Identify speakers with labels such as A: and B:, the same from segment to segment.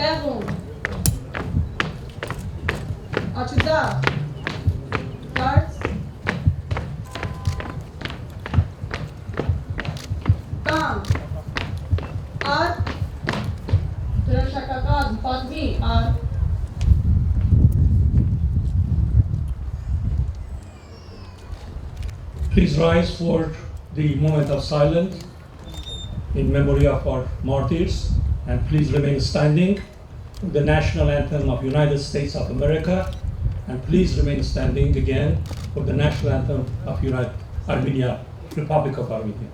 A: Begun. Açıda. Guards. Tam. Ar. Dönüşakakaz. Fatmi. Ar.
B: Please rise for the moment of silence in memory of our martyrs, and please remain standing for the national anthem of United States of America, and please remain standing again for the national anthem of Armenia, Republic of Armenia.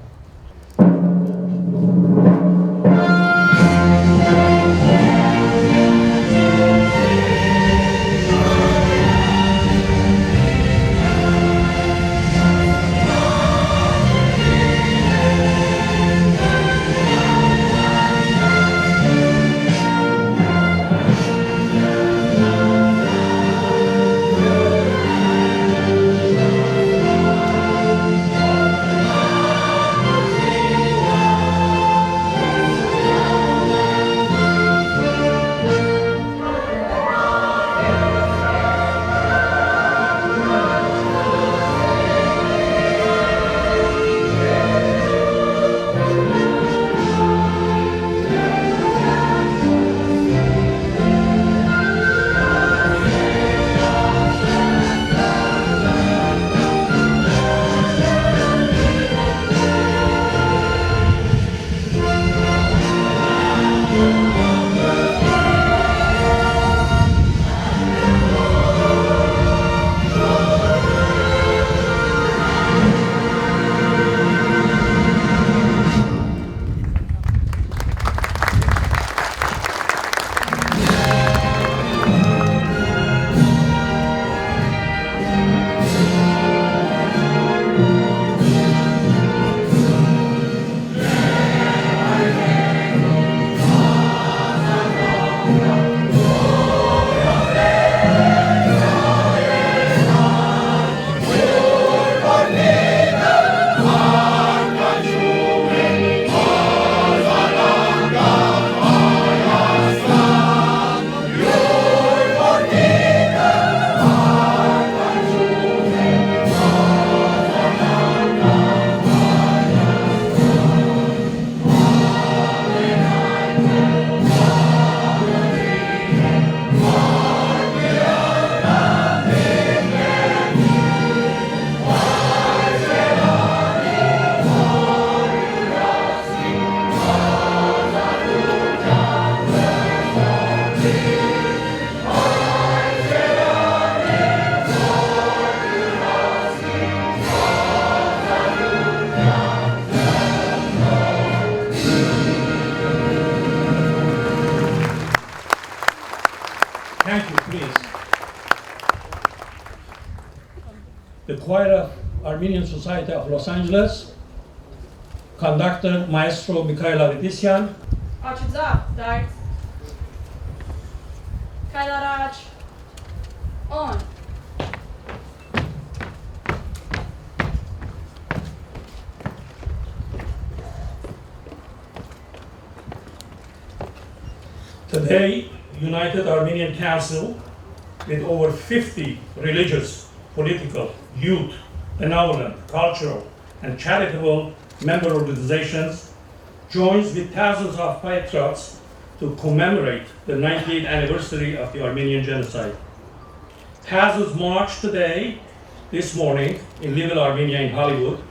B: Thank you, please. The choir of Armenian Society of Los Angeles, conductor Maestro Mikhail Avedisyan.
A: Açıda. Guards. Kaylaraj. On.
B: Today, United Armenian Council, with over 50 religious, political, youth, benevolent, cultural, and charitable member organizations, joins with thousands of patriots to commemorate the 90th anniversary of the Armenian Genocide. Thousands marched today, this morning, in Little Armenia in Hollywood.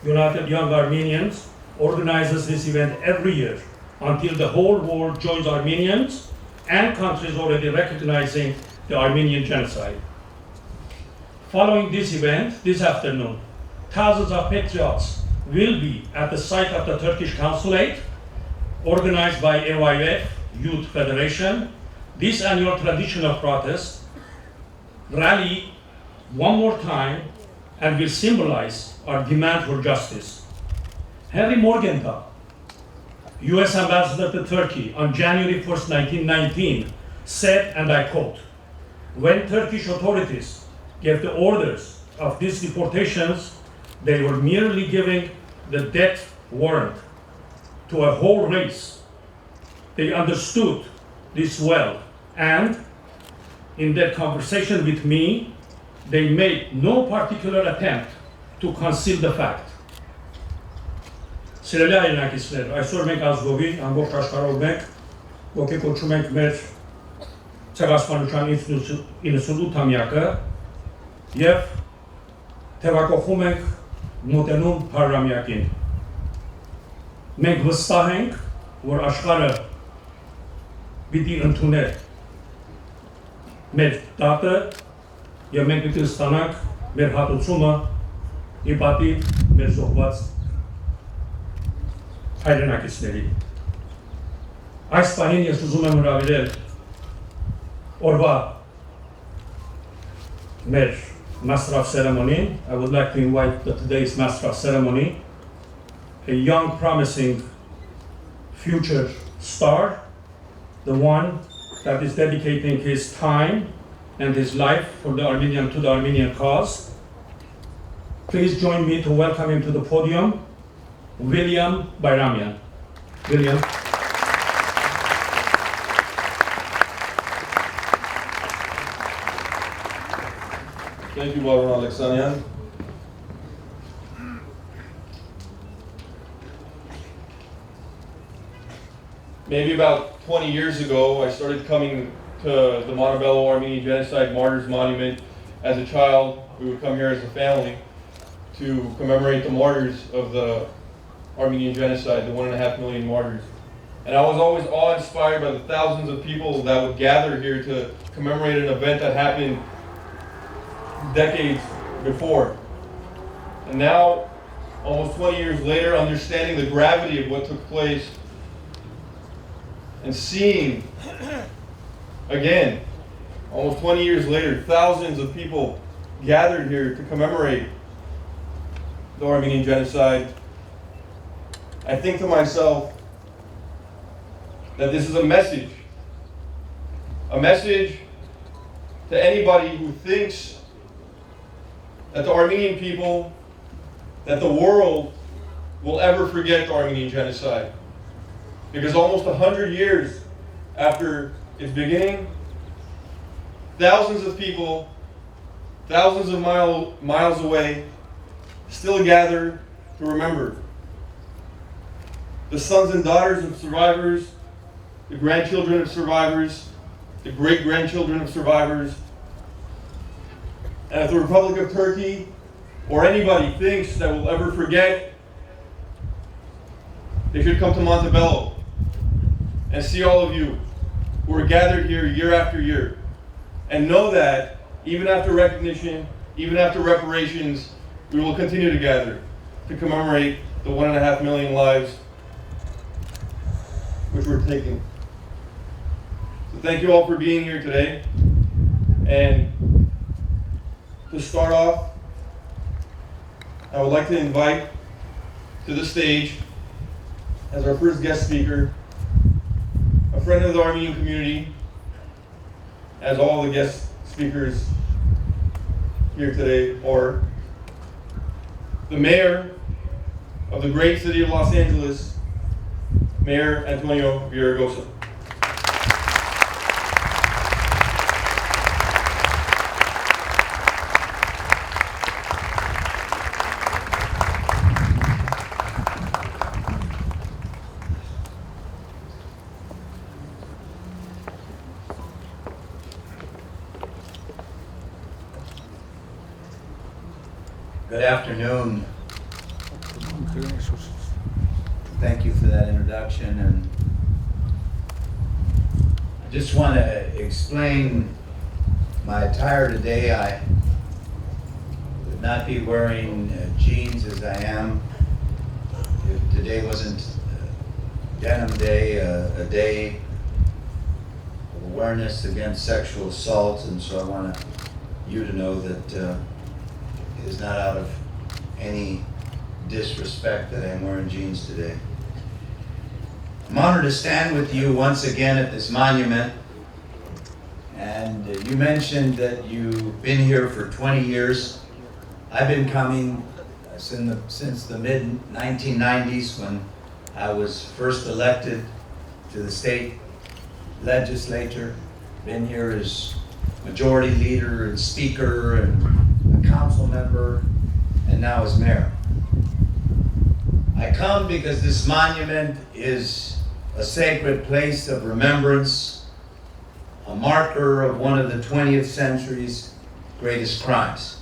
B: United Young Armenians organizes this event every year until the whole world joins Armenians and countries already recognizing the Armenian genocide. Following this event, this afternoon, thousands of patriots will be at the site of the Turkish consulate, organized by AYF Youth Federation. This annual traditional protest rally one more time and will symbolize our demand for justice. Henry Morgenthau, US Ambassador to Turkey on January 1st, 1919, said, and I quote, "When Turkish authorities gave the orders of these deportations, they were merely giving the death warrant to a whole race. They understood this well, and in their conversation with me, they made no particular attempt to conceal the fact. Սիրելի հայրենակիցներ, այսօր մենք ազգովի ամբողջ աշխարհով մենք ոգեկոչում ենք մեր ցեղասպանության 98-ամյակը եւ թեվակողում ենք մոտենում հարյուրամյակին։ Մենք վստահ ենք, որ աշխարհը պիտի ընդուներ մեր դատը եւ մենք պիտի ստանանք մեր հատուցումը ի պատիվ մեր զոհված հայրենակիցների։ Այս պահին ես ուզում եմ հրավիրել օրվա մեր Master of Ceremony. I would like to invite today's Master of Ceremony, a young, promising future star, the one that is dedicating his time and his life to the Armenian cause. Please join me to welcome him to the podium, William Bayramian. William.
C: Thank you, Baron Alexanian. Maybe about 20 years ago, I started coming to the Montebello Armenian Genocide Martyrs Monument as a child. We would come here as a family to commemorate the martyrs of the Armenian Genocide, the 1.5 million martyrs. And I was always awe-inspired by the thousands of people that would gather here to commemorate an event that happened decades before. And now, almost 20 years later, understanding the gravity of what took place and seeing, again, almost 20 years later, thousands of people gathered here to commemorate the Armenian Genocide, I think to myself that this is a message to anybody who thinks that the Armenian people, that the world will ever forget the Armenian Genocide. Because almost 100 years after its beginning, thousands of people, thousands of miles away, still gather to remember. The sons and daughters of survivors, the grandchildren of survivors, the great-grandchildren of survivors. And if the Republic of Turkey or anybody thinks that we'll ever forget, they should come to Montebello and see all of you who are gathered here year after year and know that even after recognition, even after reparations, we will continue to gather to commemorate the 1.5 million lives which we're taking. So thank you all for being here today. And to start off, I would like to invite to the stage as our first guest speaker, a friend of the Armenian community, as all the guest speakers here today are, the mayor of the great city of Los Angeles, Mayor Antonio Villaraigosa.
D: Good afternoon. Thank you for that introduction, and I just want to explain my attire today. I would not be wearing jeans as I am if today wasn't Denim Day, a day of awareness against sexual assault, and so I want you to know that it is not out of any disrespect that I'm wearing jeans today. I'm honored to stand with you once again at this monument. And you mentioned that you've been here for 20 years. I've been coming since the mid-1990s when I was first elected to the state legislature, been here as majority leader and speaker and a council member, and now as mayor. I come because this monument is a sacred place of remembrance, a marker of one of the 20th century's greatest crimes,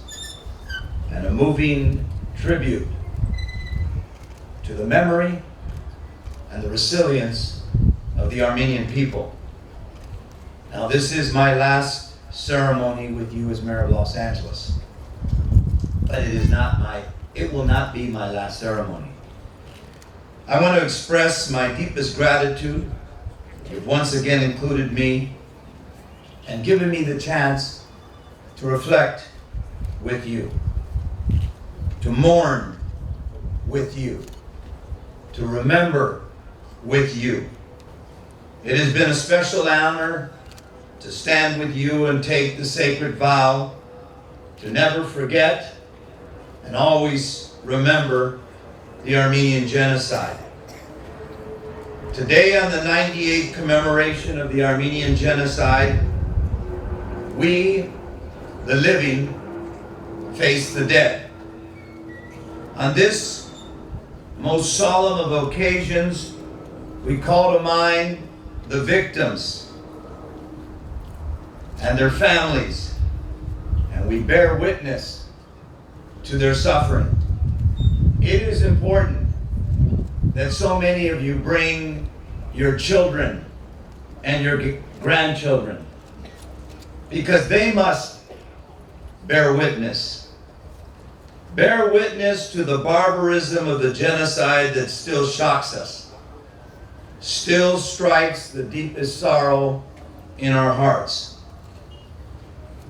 D: and a moving tribute to the memory and the resilience of the Armenian people. Now, this is my last ceremony with you as Mayor of Los Angeles, but it will not be my last ceremony. I want to express my deepest gratitude. You've once again included me and given me the chance to reflect with you, to mourn with you, to remember with you. It has been a special honor to stand with you and take the sacred vow to never forget and always remember the Armenian Genocide. Today, on the 98th commemoration of the Armenian Genocide, we, the living, face the dead. On this most solemn of occasions, we call to mind the victims and their families, and we bear witness to their suffering. It is important that so many of you bring your children and your grandchildren, because they must bear witness. Bear witness to the barbarism of the genocide that still shocks us, still strikes the deepest sorrow in our hearts.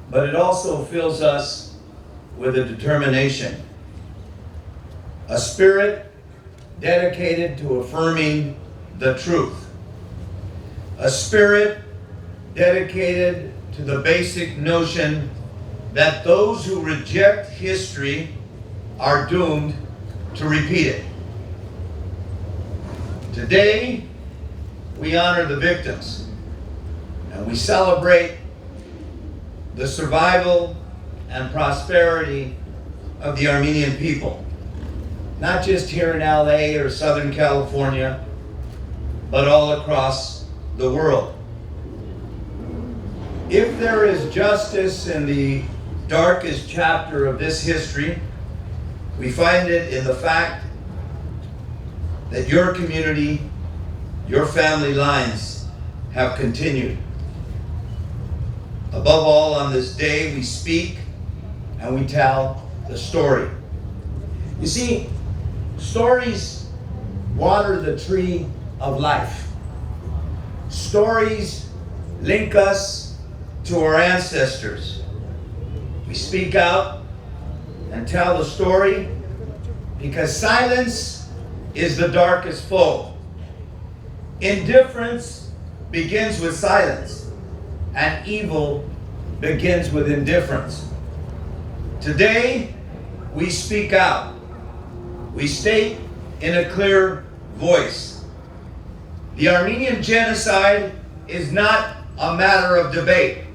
D: But it also fills us with a determination, a spirit dedicated to affirming the truth, a spirit dedicated to the basic notion that those who reject history are doomed to repeat it. Today, we honor the victims and we celebrate the survival and prosperity of the Armenian people, not just here in LA or Southern California, but all across the world. If there is justice in the darkest chapter of this history, we find it in the fact that your community, your family lines have continued. Above all, on this day, we speak and we tell the story. You see, stories water the tree of life. Stories link us to our ancestors. We speak out and tell the story because silence is the darkest foe. Indifference begins with silence, and evil begins with indifference. Today, we speak out. We state in a clear voice. The Armenian Genocide is not a matter of debate.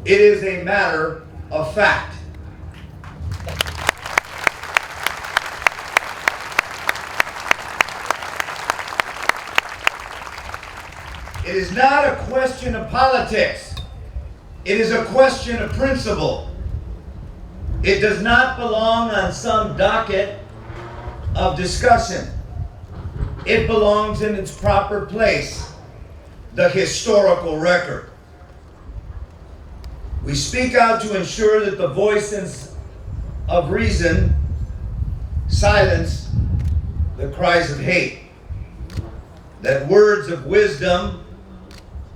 D: It is a matter of fact. It is not a question of politics. It is a question of principle. It does not belong on some docket of discussion. It belongs in its proper place, the historical record. We speak out to ensure that the voices of reason silence the cries of hate, that words of wisdom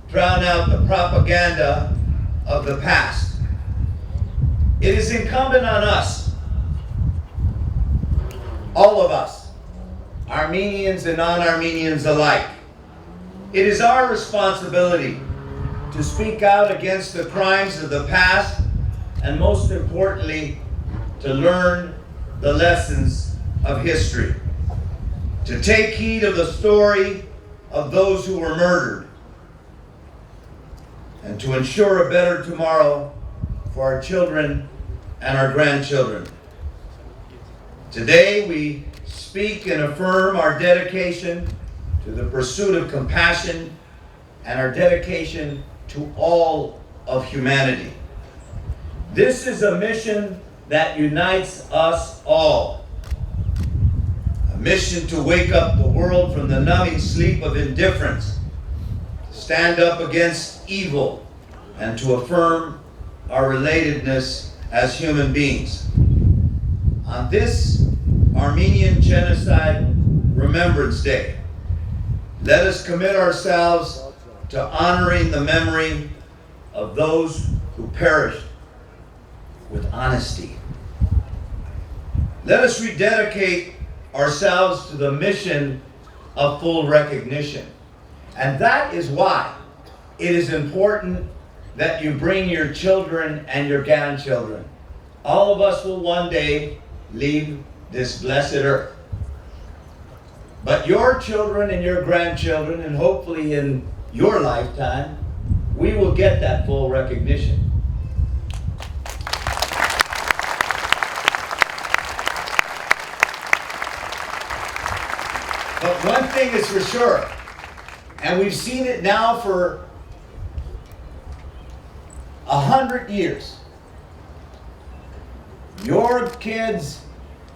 D: drown out the propaganda of the past. It is incumbent on us, all of us, Armenians and non-Armenians alike. It is our responsibility to speak out against the crimes of the past and, most importantly, to learn the lessons of history, to take heed of the story of those who were murdered, and to ensure a better tomorrow for our children and our grandchildren. Today we speak and affirm our dedication to the pursuit of compassion and our dedication to all of humanity. This is a mission that unites us all. A mission to wake up the world from the numbing sleep of indifference, to stand up against evil, and to affirm our relatedness as human beings. On this Armenian Genocide Remembrance Day, let us commit ourselves to honoring the memory of those who perished with honesty. Let us rededicate ourselves to the mission of full recognition. And that is why it is important that you bring your children and your grandchildren. All of us will one day leave this blessed earth. But your children and your grandchildren, and hopefully in your lifetime, we will get that full recognition. But one thing is for sure, and we've seen it now for 100 years. Your kids,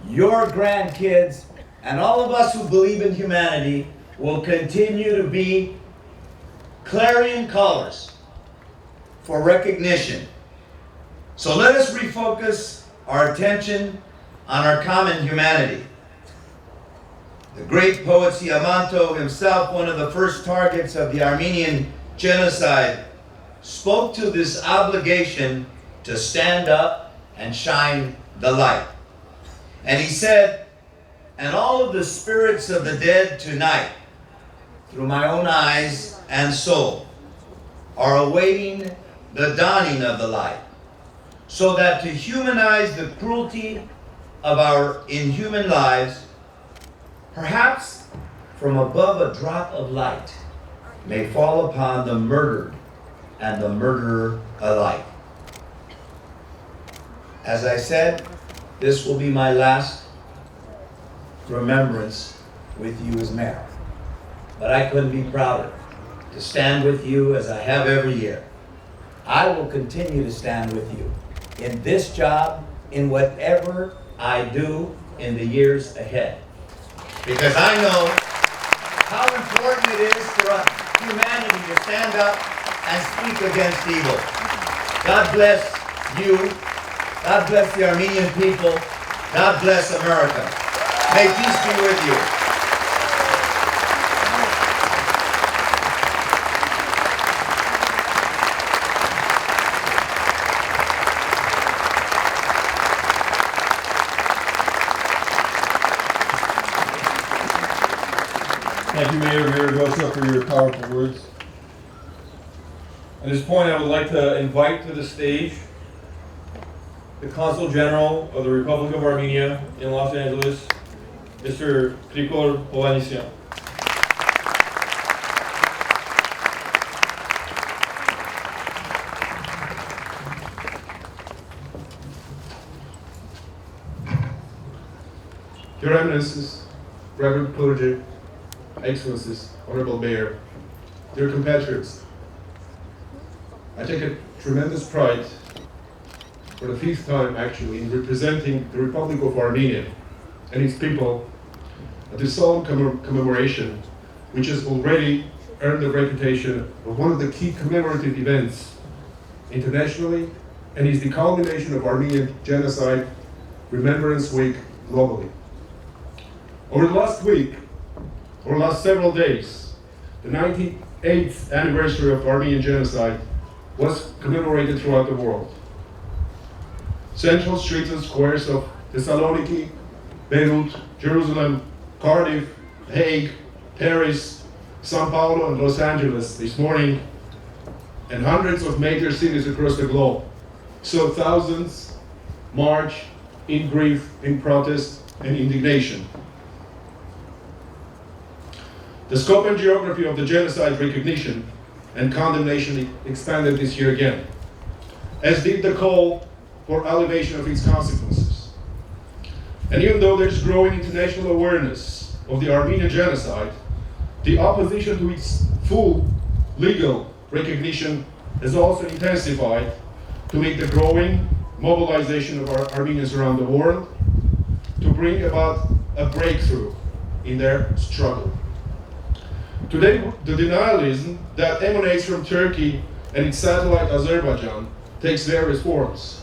D: your grandkids, and all of us who believe in humanity will continue to be clarion callers for recognition. So let us refocus our attention on our common humanity. The great poet Siamanto himself, one of the first targets of the Armenian Genocide, spoke to this obligation to stand up and shine the light. And he said, "And all of the spirits of the dead tonight, through my own eyes and soul, are awaiting the dawning of the light, so that to humanize the cruelty of our inhuman lives, perhaps from above a drop of light may fall upon the murdered and the murderer alike." As I said, this will be my last remembrance with you as mayor. But I couldn't be prouder to stand with you as I have every year. I will continue to stand with you in this job, in whatever I do in the years ahead. Because I know how important it is for humanity to stand up and speak against evil. God bless you. God bless the Armenian people. God bless America. May peace be with you.
C: Thank you, Mayor Gosa, for your powerful words. At this point, I would like to invite to the stage the Consul General of the Republic of Armenia in Los Angeles, Mr. Grigor Hovhannisyan.
E: Your Eminences, Reverend Clergy, Excellencies, Honorable Mayor, dear compatriots, I take a tremendous pride, for the 5th time actually, in representing the Republic of Armenia and its people at this solemn commemoration, which has already earned the reputation of one of the key commemorative events internationally, and is the culmination of Armenian Genocide Remembrance Week globally. Over the last several days, the 98th anniversary of Armenian Genocide was commemorated throughout the world. Central streets and squares of Thessaloniki, Beirut, Jerusalem, Cardiff, Hague, Paris, Sao Paulo, and Los Angeles this morning, and hundreds of major cities across the globe saw thousands march in grief, in protest, and indignation. The scope and geography of the genocide recognition and condemnation expanded this year again, as did the call for elevation of its consequences. And even though there's growing international awareness of the Armenian genocide, the opposition to its full legal recognition has also intensified to meet the growing mobilization of Armenians around the world to bring about a breakthrough in their struggle. Today, the denialism that emanates from Turkey and its satellite Azerbaijan takes various forms,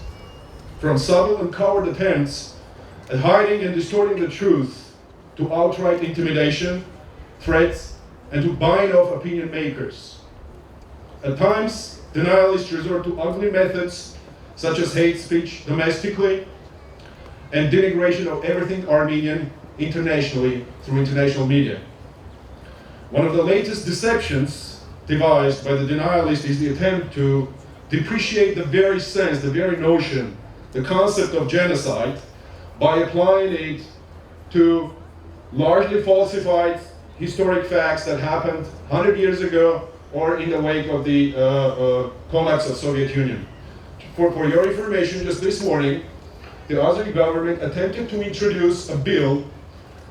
E: from subtle and coward attempts at hiding and distorting the truth to outright intimidation, threats, and to bind off opinion makers. At times, denialists resort to ugly methods such as hate speech domestically and denigration of everything Armenian internationally through international media. One of the latest deceptions devised by the denialists is the attempt to depreciate the very sense, the very notion, the concept of genocide by applying it to largely falsified historic facts that happened 100 years ago or in the wake of the collapse of Soviet Union. For your information, just this morning, the Azeri government attempted to introduce a bill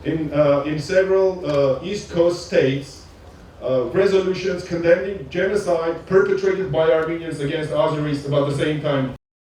E: in several East Coast states, resolutions condemning genocide perpetrated by Armenians against Azeris about the same time